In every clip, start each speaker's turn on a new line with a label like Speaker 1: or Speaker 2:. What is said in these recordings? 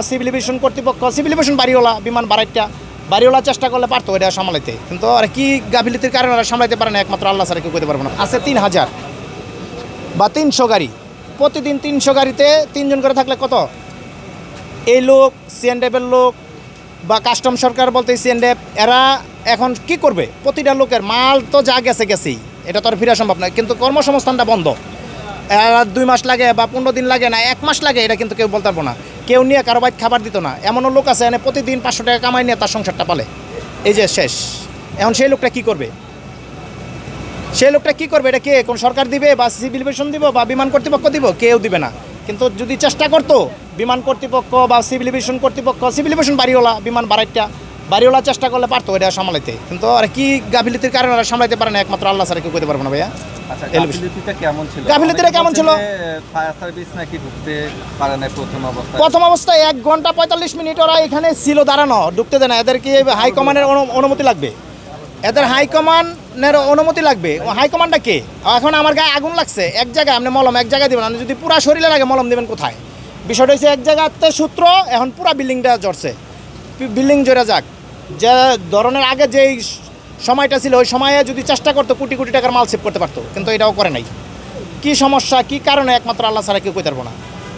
Speaker 1: Civil aviation কর্তৃপক্ষ civil aviation বাড়িওয়ালা বিমান বাড়িওয়ালা চেষ্টা করলে পারতো এটা সামলাইতে, কিন্তু আর কি গাফিলতির কারণে ওরা সামলাইতে পারে না, একমাত্র আল্লাহ ছাড়া কেউ করতে পারবো না। আছে 3000 বা 300 গাড়ি, প্রতিদিন 300 গাড়িতে 3 জন করে থাকলে কত? এই লোক সিএনডেফের লোক বা কাস্টম সরকার বলতে সিএনডেফ এরা এখন কি করবে? প্রতিটা লোকের মাল তো যা গেছেই, এটা তো আর ফিরা সম্ভব নয়, কিন্তু কর্মসংস্থানটা বন্ধ। 2 মাস লাগে বা 15 দিন লাগে না 1 মাস লাগে, এটা কিন্তু কেউ বলতে পারবো না। কেউ নিয়ে কারো বাইক খাবার দিত না, এমনও লোক আছে এনে প্রতিদিন 500 টাকা কামাই নিয়ে তার সংসারটা পালে। এই যে শেষ, এখন সেই লোকটা কি করবে? এটা কে? কোন সরকার দিবে বা সিভিল এভিয়েশন দিব বা বিমান কর্তৃপক্ষ দিব? কেউ দিবে না। কিন্তু যদি চেষ্টা করতো বিমান কর্তৃপক্ষ বা সিভিল এভিয়েশন কর্তৃপক্ষ, সিভিল এভিয়েশন বাড়িওয়ালা বিমান বাড়িওয়ালা চেষ্টা করলে পারতো এটা সামলাইতে, কিন্তু আর কি গাফিলতির কারণে ওরা সামলাইতে পারে না, একমাত্র আল্লাহ ছাড়া কেউ করতে পারবো না। ভাইয়া গাফিলতিটা কেমন ছিল? প্রথম অবস্থায় 1 ঘন্টা 45 মিনিট ওরা এখানে ছিল দাঁড়ানো, ঢুকতে দেয় না। এদেরকে হাইকমান্ডের অনুমতি লাগবে, এদের হাইকমান্ডের অনুমতি লাগবে। হাইকমান্ডটা কে? এখন আমার গায়ে আগুন লাগছে, এক জায়গায় আপনি মলম এক জায়গায় দেবেন, যদি পুরা শরীরে লাগে মলম দেবেন কোথায়? বিষয়টা হচ্ছে এক জায়গাতে সূত্র, এখন পুরা বিল্ডিংটা জ্বরছে। বিল্ডিং জোরে যাক, যে ধরনের আগে যেই সময়টা ছিল ওই সময়ে যদি চেষ্টা করতো কোটি কোটি টাকার মাল সেভ করতে পারতো, কিন্তু এটাও করে নাই। কি সমস্যা, কি কারণে, একমাত্র আল্লাহ ছাড়া কেউ কইতে পারবো না।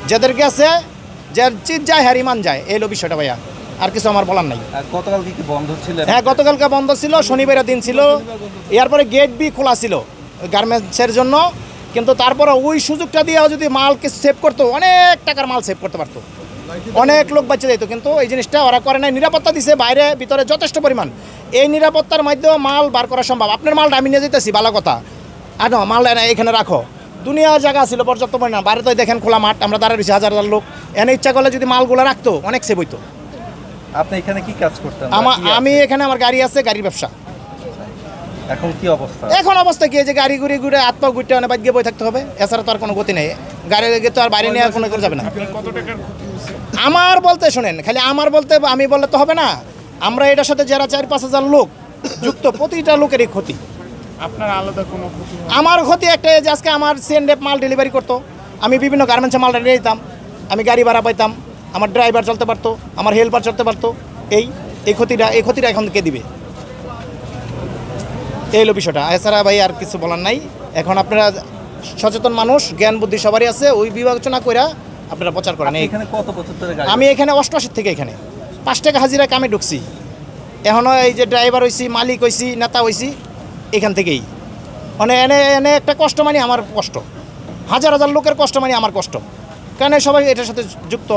Speaker 1: যাদেরকে আছে যে চিৎ যায় হ্যার ইমান যায়, এই হলো বিষয়টা। ভাইয়া আর কিছু আমার বলার নাই।
Speaker 2: গতকালকে কি বন্ধ ছিল?
Speaker 1: হ্যাঁ, গতকালকে বন্ধ ছিল, শনিবারের দিন ছিল। এরপরে গেট বি খোলা ছিল গার্মেন্টসের জন্য, কিন্তু তারপরে ওই সুযোগটা দিয়ে যদি মালকে সেভ করতো, অনেক টাকার মাল সেভ করতে পারতো, অনেক লোক বাঁচে যেত। কিন্তু এই জিনিসটা ওরা করে নাই। নিরাপত্তা দিছে বাইরে ভিতরে যথেষ্ট পরিমাণ। এই নিরাপত্তার মাধ্যমে মাল বার করা সম্ভব। আপনার মালটা আমি নিয়ে যেতেছি, ভালো কথা, আর না মাল এখানে রাখো। দুনিয়া জায়গা ছিল পর্যাপ্ত পরিমাণ, বাইরে তো দেখেন খোলা মাঠ, আমরা দাঁড়িয়ে রয়েছি হাজার হাজার লোক। এনে ইচ্ছা করলে যদি মালগুলো রাখতো অনেক সেভ হইতো।
Speaker 2: আপনি এখানে কি কাজ করতেন?
Speaker 1: আমি এখানে আমার গাড়ি আছে, গাড়ির ব্যবসা।
Speaker 2: এখন কি অবস্থা?
Speaker 1: এখন অবস্থা কি, যে গাড়ি ঘুরে হাত পা ঘুরতে অনেক বাইক বই থাকতে হবে, এছাড়া তো আর কোনো গতি নেই। গাড়ি তো আর বাইরে নিয়ে কোনো করে যাবে না। আমার বলতে শোনেন, খালি আমার বলতে আমি বললে তো হবে না। আমরা এটার সাথে যারা 4-5 হাজার লোক যুক্ত, প্রতিটা লোকেরই ক্ষতি।
Speaker 3: আপনার আলাদা কোনো ক্ষতি?
Speaker 1: আমার ক্ষতি একটাই, যে আজকে আমার সিএনডেফ মাল ডেলিভারি করতো, আমি বিভিন্ন গার্মেন্টসে মালটা নিয়ে যেতাম, আমি গাড়ি ভাড়া পাইতাম, আমার ড্রাইভার চলতে পারতো, আমার হেল্পার চলতে পারতো। এই ক্ষতিটা এখন কে দিবে? এই হলো বিষয়টা। এছাড়া ভাই আর কিছু বলার নাই। এখন আপনারা সচেতন মানুষ, জ্ঞান বুদ্ধি সবারই আছে, ওই বিবেচনা করে আপনারা প্রচার করেন।
Speaker 2: এখানে কত বছর ধরে?
Speaker 1: আমি এখানে 88 থেকে এখানে 5 টাকা হাজিরা কামে ঢুকছি। এখনও এই যে ড্রাইভার হয়েছি, মালিক হয়েছি, নেতা হয়েছি এখান থেকেই। মানে এনে একটা কষ্ট মানে আমার কষ্ট, হাজার হাজার লোকের কষ্ট মানে আমার কষ্ট, কারণ সবাই এটার সাথে যুক্ত।